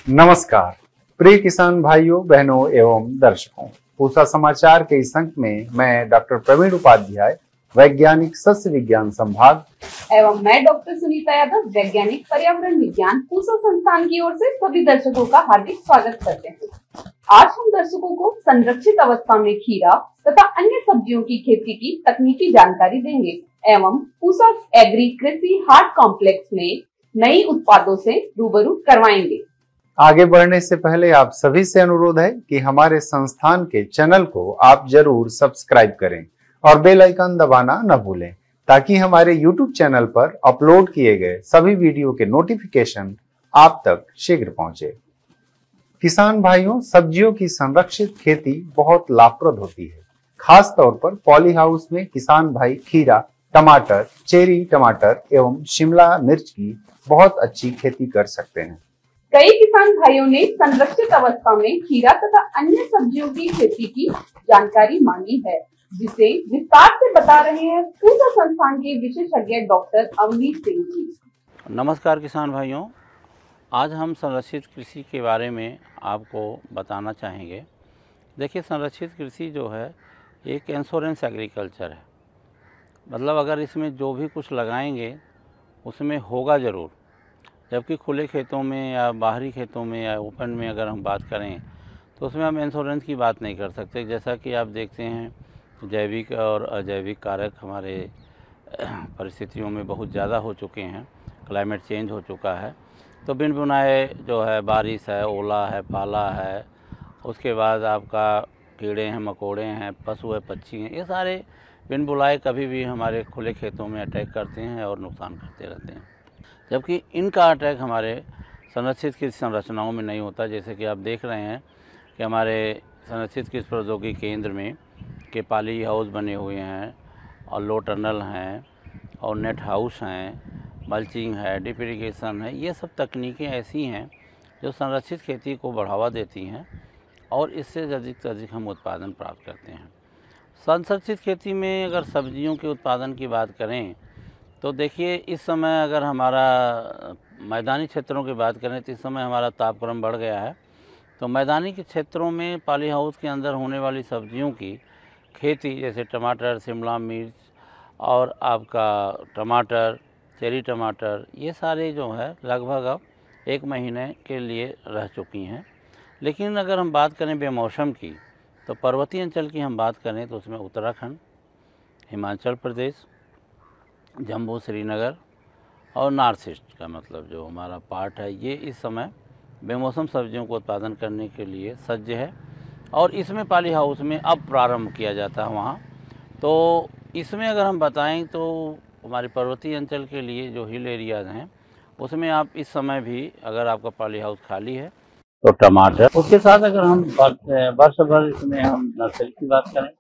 नमस्कार प्रिय किसान भाइयों बहनों एवं दर्शकों, पूसा समाचार के इस अंक में मैं डॉक्टर प्रवीण उपाध्याय, वैज्ञानिक सस्य विज्ञान संभाग, एवं मैं डॉक्टर सुनीता यादव, वैज्ञानिक पर्यावरण विज्ञान पूसा संस्थान की ओर से सभी दर्शकों का हार्दिक स्वागत करते हैं। आज हम दर्शकों को संरक्षित अवस्था में खीरा तथा अन्य सब्जियों की खेती की तकनीकी जानकारी देंगे एवं पूसा एग्री कृषि हाट कॉम्प्लेक्स में नई उत्पादों से रूबरू करवाएंगे। आगे बढ़ने से पहले आप सभी से अनुरोध है कि हमारे संस्थान के चैनल को आप जरूर सब्सक्राइब करें और बेल आइकन दबाना न भूलें, ताकि हमारे YouTube चैनल पर अपलोड किए गए सभी वीडियो के नोटिफिकेशन आप तक शीघ्र पहुंचे। किसान भाइयों, सब्जियों की संरक्षित खेती बहुत लाभप्रद होती है। खास तौर पर पॉली हाउस में किसान भाई खीरा, टमाटर, चेरी टमाटर एवं शिमला मिर्च की बहुत अच्छी खेती कर सकते हैं। कई किसान भाइयों ने संरक्षित अवस्था में खीरा तथा अन्य सब्जियों की खेती की जानकारी मांगी है, जिसे विस्तार से बता रहे हैं पूसा संस्थान के विशेषज्ञ डॉक्टर अवनीश सिंह जी। नमस्कार किसान भाइयों, आज हम संरक्षित कृषि के बारे में आपको बताना चाहेंगे। देखिए, संरक्षित कृषि जो है एक इंश्योरेंस एग्रीकल्चर है। मतलब अगर इसमें जो भी कुछ लगाएंगे उसमें होगा ज़रूर। जबकि खुले खेतों में या बाहरी खेतों में या ओपन में अगर हम बात करें तो उसमें हम इंश्योरेंस की बात नहीं कर सकते। जैसा कि आप देखते हैं जैविक और अजैविक कारक हमारे परिस्थितियों में बहुत ज़्यादा हो चुके हैं, क्लाइमेट चेंज हो चुका है। तो बिन बुनाए जो है, बारिश है, ओला है, पाला है, उसके बाद आपका कीड़े हैं, मकोड़े हैं, पशु है, पक्षी हैं, ये सारे बिन बुलाए कभी भी हमारे खुले खेतों में अटैक करते हैं और नुकसान करते रहते हैं। जबकि इनका अटैक हमारे संरक्षित कृषि संरचनाओं में नहीं होता। जैसे कि आप देख रहे हैं कि हमारे संरक्षित कृषि प्रौद्योगिकी केंद्र में के पॉली हाउस बने हुए हैं और लो टनल हैं और नेट हाउस हैं, मल्चिंग है, ड्रिप इरिगेशन है। ये सब तकनीकें ऐसी हैं जो संरक्षित खेती को बढ़ावा देती हैं और इससे अधिक से अधिक हम उत्पादन प्राप्त करते हैं। संरक्षित खेती में अगर सब्जियों के उत्पादन की बात करें तो देखिए, इस समय अगर हमारा मैदानी क्षेत्रों की बात करें तो इस समय हमारा तापक्रम बढ़ गया है। तो मैदानी के क्षेत्रों में पॉली हाउस के अंदर होने वाली सब्जियों की खेती, जैसे टमाटर, शिमला मिर्च और आपका टमाटर, चेरी टमाटर, ये सारे जो है लगभग अब 1 महीने के लिए रह चुकी हैं। लेकिन अगर हम बात करें बेमौसम की, तो पर्वतीय अंचल की हम बात करें तो उसमें उत्तराखंड, हिमाचल प्रदेश, जम्मू, श्रीनगर और नॉर्थ ईस्ट का मतलब जो हमारा पार्ट है, ये इस समय बेमौसम सब्जियों को उत्पादन करने के लिए सज्ज है और इसमें पॉली हाउस में अब प्रारंभ किया जाता है वहाँ। तो इसमें अगर हम बताएं तो हमारे पर्वतीय अंचल के लिए जो हिल एरियाज़ हैं उसमें आप इस समय भी अगर आपका पॉली हाउस खाली है तो टमाटर, उसके साथ अगर हम वर्ष भर इसमें हम नर्सरी की बात करें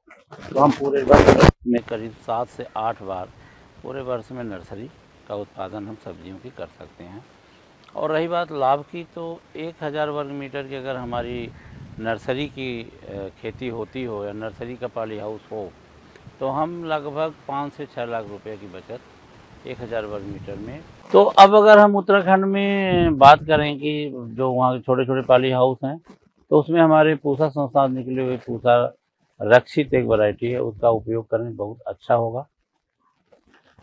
तो हम पूरे वर्ष में करीब 7 से 8 बार पूरे वर्ष में नर्सरी का उत्पादन हम सब्जियों की कर सकते हैं। और रही बात लाभ की, तो 1000 वर्ग मीटर की अगर हमारी नर्सरी की खेती होती हो या नर्सरी का पॉली हाउस हो तो हम लगभग 5 से 6 लाख रुपए की बचत 1000 वर्ग मीटर में। तो अब अगर हम उत्तराखंड में बात करें कि जो वहाँ के छोटे छोटे पॉली हाउस हैं तो उसमें हमारे पूसा संस्थान निकले हुए पूसा रक्षित एक वैरायटी है, उसका उपयोग करने बहुत अच्छा होगा।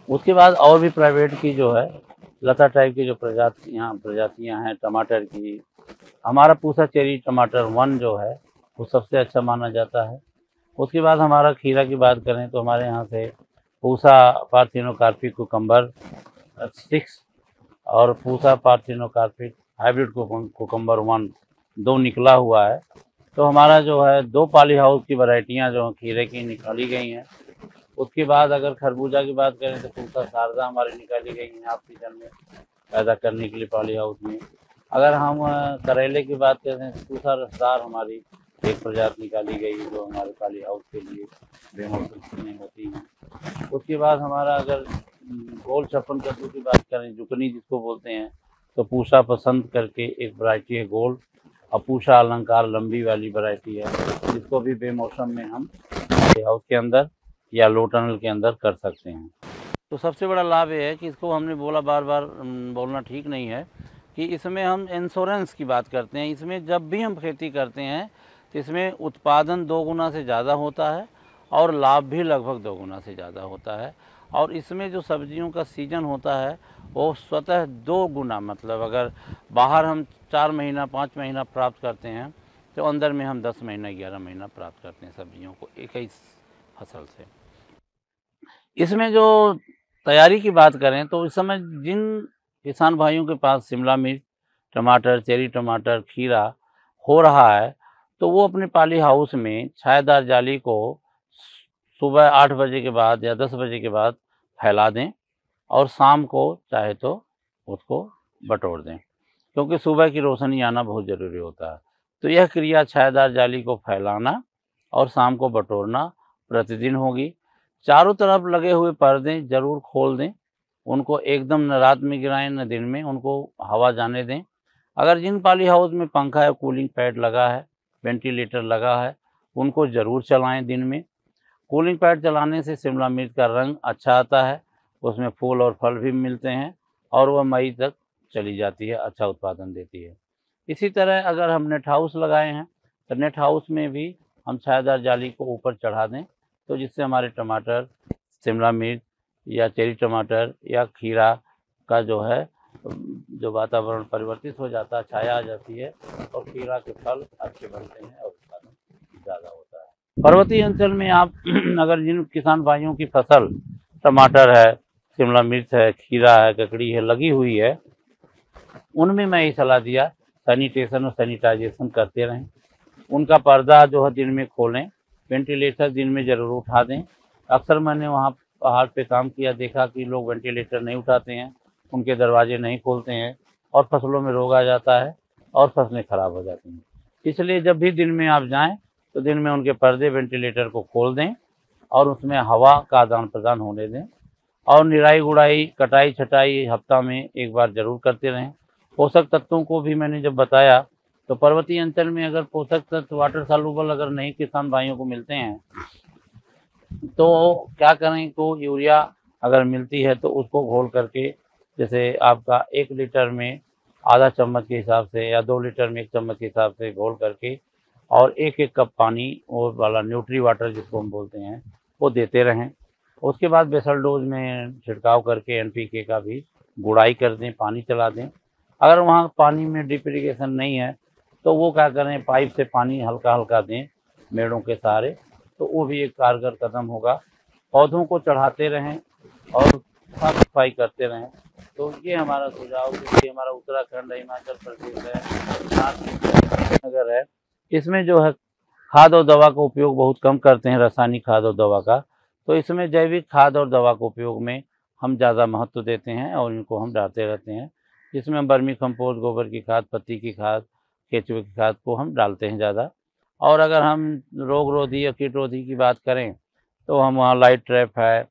उसके बाद और भी प्राइवेट की जो है लता टाइप की जो प्रजातियां हैं टमाटर की, हमारा पूसा चेरी टमाटर 1 जो है वो सबसे अच्छा माना जाता है। उसके बाद हमारा खीरा की बात करें तो हमारे यहाँ से पूसा पार्थिनोकार्पिक कुकम्बर 6 और पूसा पार्थिनोकार्पिक हाइब्रिड कुकम्बर 1 2 निकला हुआ है। तो हमारा जो है 2 पॉली हाउस की वैरायटियाँ जो खीरे की निकाली गई हैं। उसके बाद अगर खरबूजा की बात करें तो पूसा शारदा हमारी निकाली गई है आप सीजन में पैदा करने के लिए पॉली हाउस में। अगर हम करेले की बात करें तो पूसा रसदार हमारी एक प्रजाति निकाली गई जो हमारे पॉली हाउस के लिए बेमौसम में होती हैं। उसके बाद हमारा अगर गोल छप्पन कद्दू की बात करें, जुकनी जिसको बोलते हैं, तो पूसा पसंद करके एक वैरायटी है गोल, और पूसा अलंकार लंबी वाली वैरायटी है जिसको भी बेमौसम में हम पॉली हाउस के अंदर या लो टनल के अंदर कर सकते हैं। तो सबसे बड़ा लाभ ये है कि इसको हमने बोला, बार बार बोलना ठीक नहीं है कि इसमें हम इंश्योरेंस की बात करते हैं। इसमें जब भी हम खेती करते हैं तो इसमें उत्पादन 2 गुना से ज़्यादा होता है और लाभ भी लगभग 2 गुना से ज़्यादा होता है। और इसमें जो सब्जियों का सीजन होता है वो स्वतः 2 गुना, मतलब अगर बाहर हम 4 महीना 5 महीना प्राप्त करते हैं तो अंदर में हम 10 महीना 11 महीना प्राप्त करते हैं सब्जियों को एक ही फसल से। इसमें जो तैयारी की बात करें तो इस समय जिन किसान भाइयों के पास शिमला मिर्च, टमाटर, चेरी टमाटर, खीरा हो रहा है तो वो अपने पाली हाउस में छायादार जाली को सुबह 8 बजे के बाद या 10 बजे के बाद फैला दें और शाम को चाहे तो उसको बटोर दें, क्योंकि सुबह की रोशनी आना बहुत ज़रूरी होता है। तो यह क्रिया छायादार जाली को फैलाना और शाम को बटोरना प्रतिदिन होगी। चारों तरफ लगे हुए पर्दे ज़रूर खोल दें, उनको एकदम न रात में गिराएं न दिन में, उनको हवा जाने दें। अगर जिन पाली हाउस में पंखा या कूलिंग पैड लगा है, वेंटिलेटर लगा है, उनको ज़रूर चलाएं दिन में। कूलिंग पैड चलाने से शिमला मिर्च का रंग अच्छा आता है, उसमें फूल और फल भी मिलते हैं और वह मई तक चली जाती है, अच्छा उत्पादन देती है। इसी तरह अगर हम नेट हाउस लगाए हैं तो नेट हाउस में भी हम छायादार जाली को ऊपर चढ़ा दें, तो जिससे हमारे टमाटर, शिमला मिर्च या चेरी टमाटर या खीरा का जो है जो वातावरण परिवर्तित हो जाता है, छाया आ जाती है और खीरा के फल अच्छे बनते हैं और उत्पादन ज़्यादा होता है। पर्वतीय अंचल में आप अगर जिन किसान भाइयों की फसल टमाटर है, शिमला मिर्च है, खीरा है, ककड़ी है लगी हुई है, उनमें मैं ये सलाह दिया सैनिटेशन और सैनिटाइजेशन करते रहें। उनका पर्दा जो है दिन में खोलें, वेंटिलेटर दिन में ज़रूर उठा दें। अक्सर मैंने वहाँ पहाड़ पे काम किया, देखा कि लोग वेंटिलेटर नहीं उठाते हैं, उनके दरवाजे नहीं खोलते हैं और फसलों में रोग आ जाता है और फसलें खराब हो जाती हैं। इसलिए जब भी दिन में आप जाएं तो दिन में उनके पर्दे वेंटिलेटर को खोल दें और उसमें हवा का आदान प्रदान होने दें और निराई गुड़ाई, कटाई छटाई हफ्ता में एक बार ज़रूर करते रहें। पोषक तत्वों को भी मैंने जब बताया तो पर्वतीय अंचल में अगर पोषक तत्व वाटर सॉल्युबल अगर नहीं किसान भाइयों को मिलते हैं तो क्या करें, तो यूरिया अगर मिलती है तो उसको घोल करके, जैसे आपका 1 लीटर में आधा चम्मच के हिसाब से या 2 लीटर में 1 चम्मच के हिसाब से घोल करके और 1-1 कप पानी वो वाला न्यूट्री वाटर जिसको हम बोलते हैं वो देते रहें। उसके बाद बेसल डोज में छिड़काव करके NPK का भी गुड़ाई कर दें, पानी चला दें। अगर वहाँ पानी में ड्रिप इरिगेशन नहीं है तो वो क्या करें, पाइप से पानी हल्का हल्का दें मेड़ों के सहारे, तो वो भी एक कारगर कदम होगा। पौधों को चढ़ाते रहें और साफ सफाई करते रहें। तो ये हमारा सुझाव, क्योंकि हमारा उत्तराखंड है, हिमाचल प्रदेश है, नगर है, इसमें जो है खाद और दवा का उपयोग बहुत कम करते हैं, रासायनिक खाद और दवा का। तो इसमें जैविक खाद और दवा के उपयोग में हम ज़्यादा महत्व देते हैं और इनको हम डालते रहते हैं। इसमें हम वर्मी कंपोस्ट, गोबर की खाद, पत्ती की खाद, केंचुए की खाद को हम डालते हैं ज़्यादा। और अगर हम रोग रोधी या कीट रोधी की बात करें तो हम वहाँ लाइट ट्रैप है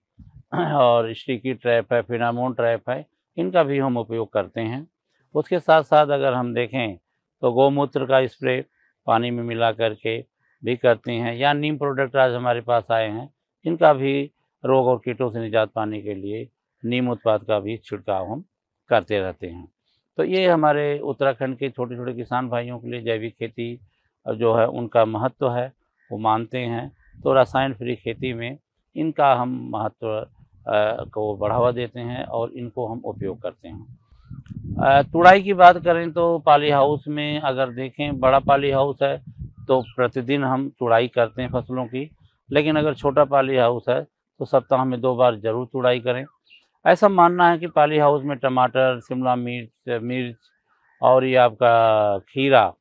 और स्टिकी ट्रैप है, फिनामोन ट्रैप है, इनका भी हम उपयोग करते हैं। उसके साथ साथ अगर हम देखें तो गौमूत्र का स्प्रे पानी में मिला करके भी करते हैं, या नीम प्रोडक्ट आज हमारे पास आए हैं, इनका भी रोग और कीटों से निजात पाने के लिए नीम उत्पाद का भी छिड़काव हम करते रहते हैं। तो ये हमारे उत्तराखंड के छोटे छोटे किसान भाइयों के लिए जैविक खेती जो है उनका महत्व है, वो मानते हैं। तो रसायन फ्री खेती में इनका हम महत्व को बढ़ावा देते हैं और इनको हम उपयोग करते हैं। तुड़ाई की बात करें तो पाली हाउस में अगर देखें, बड़ा पाली हाउस है तो प्रतिदिन हम तुड़ाई करते हैं फसलों की, लेकिन अगर छोटा पाली हाउस है तो सप्ताह में 2 बार ज़रूर तुड़ाई करें। ऐसा मानना है कि पाली हाउस में टमाटर, शिमला मिर्च और ये आपका खीरा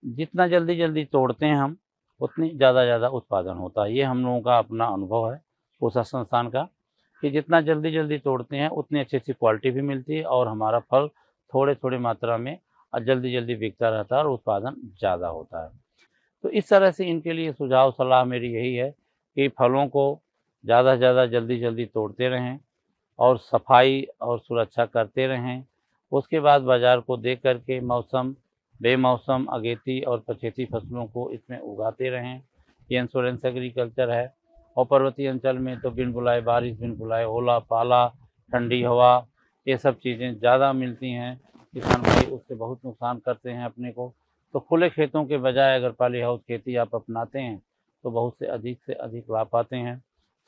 जितना जल्दी तोड़ते हैं हम, उतनी ज़्यादा उत्पादन होता है। ये हम लोगों का अपना अनुभव है पूसा संस्थान का, कि जितना जल्दी तोड़ते हैं उतनी अच्छी क्वालिटी भी मिलती है और हमारा फल थोड़े मात्रा में और जल्दी बिकता रहता है और उत्पादन ज़्यादा होता है। तो इस तरह से इनके लिए सुझाव सलाह मेरी यही है कि फलों को ज़्यादा से ज़्यादा जल्दी तोड़ते रहें और सफाई और सुरक्षा करते रहें। उसके बाद बाज़ार को देख करके मौसम, बेमौसम, अगेती और पछेती फसलों को इसमें उगाते रहें। ये इंश्योरेंस एग्रीकल्चर है। और पर्वतीय अंचल में तो बिन बुलाए बारिश, बिन बुलाए ओला, पाला, ठंडी हवा, ये सब चीज़ें ज़्यादा मिलती हैं। किसान भाई उससे बहुत नुकसान करते हैं अपने को। तो खुले खेतों के बजाय अगर पॉली हाउस खेती आप अपनाते हैं तो बहुत से अधिक लाभ पाते हैं।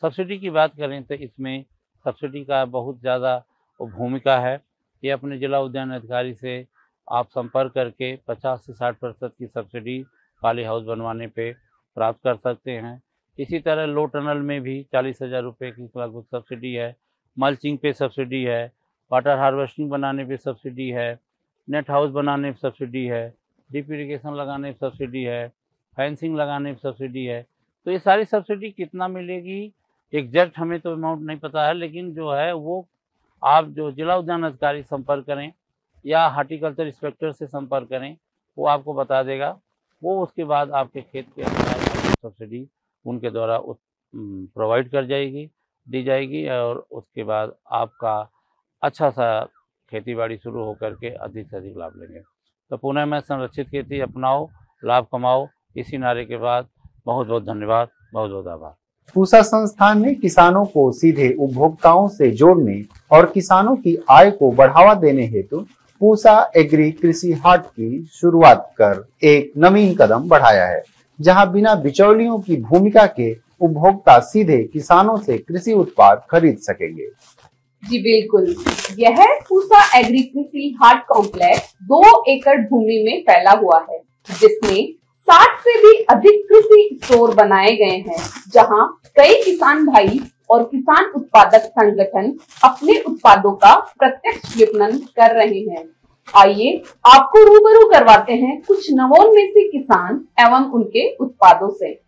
सब्सिडी की बात करें तो इसमें सब्सिडी का बहुत ज़्यादा भूमिका है। ये अपने जिला उद्यान अधिकारी से आप संपर्क करके 50 से 60% की सब्सिडी पॉली हाउस बनवाने पे प्राप्त कर सकते हैं। इसी तरह लो टनल में भी 40,000 रुपये की लगभग सब्सिडी है। मल्चिंग पे सब्सिडी है, वाटर हार्वेस्टिंग बनाने पे सब्सिडी है, नेट हाउस बनाने पे सब्सिडी है, ड्रिप इरिगेशन लगाने पे सब्सिडी है, फेंसिंग लगाने पे सब्सिडी है। तो ये सारी सब्सिडी कितना मिलेगी एग्जैक्ट हमें तो अमाउंट नहीं पता है, लेकिन जो है वो आप जो जिला उद्यान अधिकारी संपर्क करें या हार्टिकल्चर इंस्पेक्टर से संपर्क करें, वो आपको बता देगा। वो उसके बाद आपके खेत के अनुसार सब्सिडी उनके द्वारा प्रोवाइड दी जाएगी और उसके बाद आपका अच्छा सा खेतीबाड़ी शुरू होकर के अधिक से अधिक लाभ लेंगे। तो पुनः मैं संरक्षित खेती अपनाओ, लाभ कमाओ, इसी नारे के बाद बहुत बहुत धन्यवाद, बहुत बहुत आभार। पूसा संस्थान ने किसानों को सीधे उपभोक्ताओं से जोड़ने और किसानों की आय को बढ़ावा देने हेतु पूसा एग्री कृषि हाट की शुरुआत कर एक नवीन कदम बढ़ाया है, जहां बिना बिचौलियों की भूमिका के उपभोक्ता सीधे किसानों से कृषि उत्पाद खरीद सकेंगे। जी बिल्कुल, यह पूसा एग्री कृषि हाट कॉम्प्लेक्स 2 एकड़ भूमि में फैला हुआ है, जिसमें 60 से भी अधिक कृषि स्टोर बनाए गए हैं, जहां कई किसान भाई और किसान उत्पादक संगठन अपने उत्पादों का प्रत्यक्ष विपणन कर रहे हैं। आइए आपको रूबरू करवाते हैं कुछ नवोन्मेषी किसान एवं उनके उत्पादों से।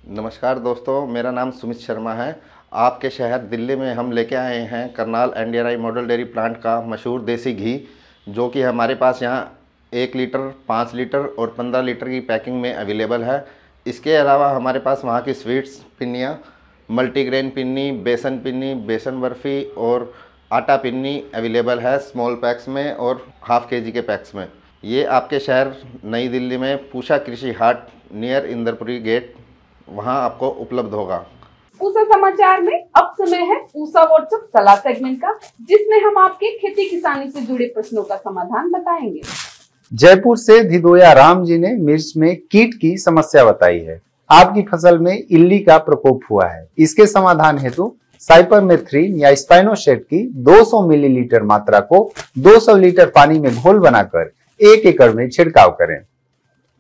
नमस्कार दोस्तों, मेरा नाम सुमित शर्मा है। आपके शहर दिल्ली में हम लेके आए हैं Karnal NDRI model dairy plant का मशहूर देसी घी, जो कि हमारे पास यहाँ 1 लीटर, 5 लीटर और 15 लीटर की पैकिंग में अवेलेबल है। इसके अलावा हमारे पास वहाँ की स्वीट्स पिन्नियाँ, मल्टीग्रेन पिन्नी, बेसन बर्फ़ी और आटा पिन्नी अवेलेबल है स्मॉल पैक्स में और हाफ केजी के पैक्स में। ये आपके शहर नई दिल्ली में पूसा कृषि हाट नियर इंदरपुरी गेट, वहां आपको उपलब्ध होगा। पूसा समाचार में अब समय है पूसा व्हाट्सएप सलाह सेगमेंट का, जिसमें हम आपके खेती किसानी से जुड़े प्रश्नों का समाधान बताएंगे। जयपुर से धिदोया राम जी ने मिर्च में कीट की समस्या बताई है। आपकी फसल में इल्ली का प्रकोप हुआ है। इसके समाधान हेतु साइपरमेथ्रिन या स्पाइनोसेट की 200 मिलीलीटर मात्रा को 200 लीटर पानी में घोल बनाकर 1 एकड़ में छिड़काव करें।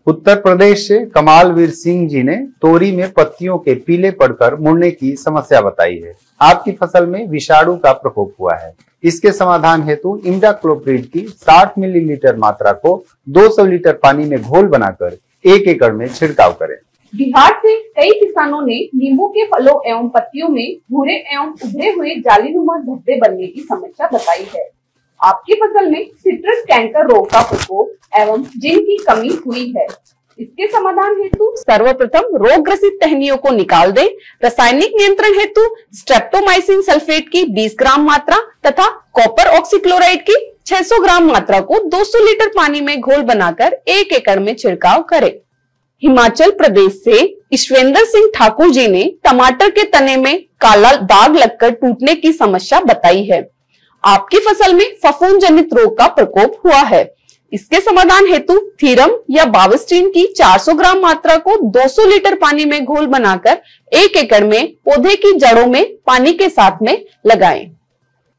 उत्तर प्रदेश से कमालवीर सिंह जी ने तोरी में पत्तियों के पीले पड़कर मुड़ने की समस्या बताई है। आपकी फसल में विषाणु का प्रकोप हुआ है। इसके समाधान हेतु इमिडाक्लोप्रिड की 60 मिलीलीटर मात्रा को 200 लीटर पानी में घोल बनाकर 1 एकड़ में छिड़काव करें। बिहार से कई किसानों ने नींबू के फलों एवं पत्तियों में भूरे एवं उभरे हुए जालीनुमा धब्बे बनने की समस्या बताई है। आपकी फसल में सिट्रस कैंकर रोग का प्रकोप एवं जिंक की कमी हुई है। इसके समाधान हेतु सर्वप्रथम रोग ग्रसित टहनियों को निकाल दें। रासायनिक नियंत्रण हेतु स्ट्रेप्टोमाइसिन सल्फेट की 20 ग्राम मात्रा तथा कॉपर ऑक्सीक्लोराइड की 600 ग्राम मात्रा को 200 लीटर पानी में घोल बनाकर 1 एकड़ में छिड़काव करें। हिमाचल प्रदेश से ईश्वेंद्र सिंह ठाकुर जी ने टमाटर के तने में काला दाग लगकर टूटने की समस्या बताई है। आपकी फसल में फफूंद जनित रोग का प्रकोप हुआ है। इसके समाधान हेतु थीरम या बाविस्टीन की 400 ग्राम मात्रा को 200 लीटर पानी में घोल बनाकर 1 एकड़ में पौधे की जड़ों में पानी के साथ में लगाएं।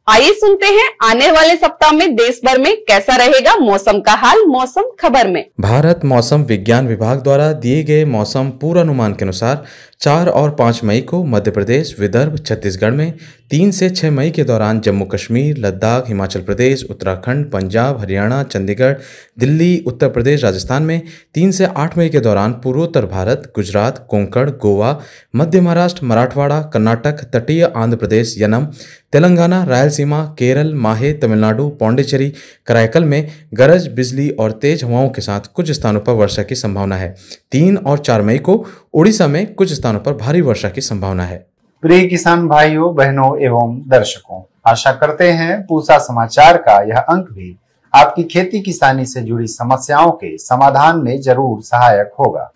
आइए सुनते हैं आने वाले सप्ताह में देश भर में कैसा रहेगा मौसम का हाल मौसम खबर में। भारत मौसम विज्ञान विभाग द्वारा दिए गए मौसम पूर्वानुमान के अनुसार 4 और 5 मई को मध्य प्रदेश, विदर्भ, छत्तीसगढ़ में, 3 से 6 मई के दौरान जम्मू कश्मीर, लद्दाख, हिमाचल प्रदेश, उत्तराखंड, पंजाब, हरियाणा, चंडीगढ़, दिल्ली, उत्तर प्रदेश, राजस्थान में, 3 से 8 मई के दौरान पूर्वोत्तर भारत, गुजरात, कोंकण, गोवा, मध्य महाराष्ट्र, मराठवाड़ा, कर्नाटक, तटीय आंध्र प्रदेश, यनम, तेलंगाना, रायलसीमा, केरल, माहे, तमिलनाडु, पौंडीचेरी, कराईकल में गरज, बिजली और तेज हवाओं के साथ कुछ स्थानों पर वर्षा की संभावना है। 3 और 4 मई को उड़ीसा में कुछ स्थानों पर भारी वर्षा की संभावना है। प्रिय किसान भाइयों, बहनों एवं दर्शकों, आशा करते हैं पूसा समाचार का यह अंक भी आपकी खेती किसानी से जुड़ी समस्याओं के समाधान में जरूर सहायक होगा।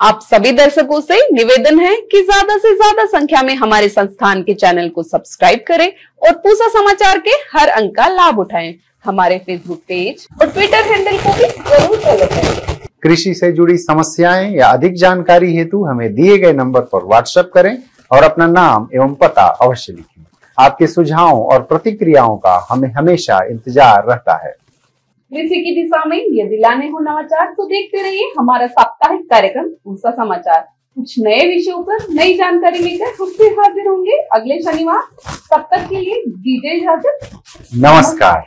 आप सभी दर्शकों से निवेदन है कि ज्यादा से ज्यादा संख्या में हमारे संस्थान के चैनल को सब्सक्राइब करें और पूसा समाचार के हर अंक का लाभ उठाएं। हमारे फेसबुक पेज और ट्विटर हैंडल को भी जरूर फॉलो करें। कृषि से जुड़ी समस्याएं या अधिक जानकारी हेतु हमें दिए गए नंबर पर व्हाट्सएप करें और अपना नाम एवं पता अवश्य लिखें। आपके सुझावों और प्रतिक्रियाओं का हमें हमेशा इंतजार रहता है। कृषि की दिशा में यदि लाने हो नवाचार तो देखते रहिए हमारा साप्ताहिक कार्यक्रम पूसा समाचार। कुछ नए विषयों पर नई जानकारी लेकर हम फिर हाजिर होंगे अगले शनिवार। तब तक के लिए दीजिए इजाजत। नमस्कार।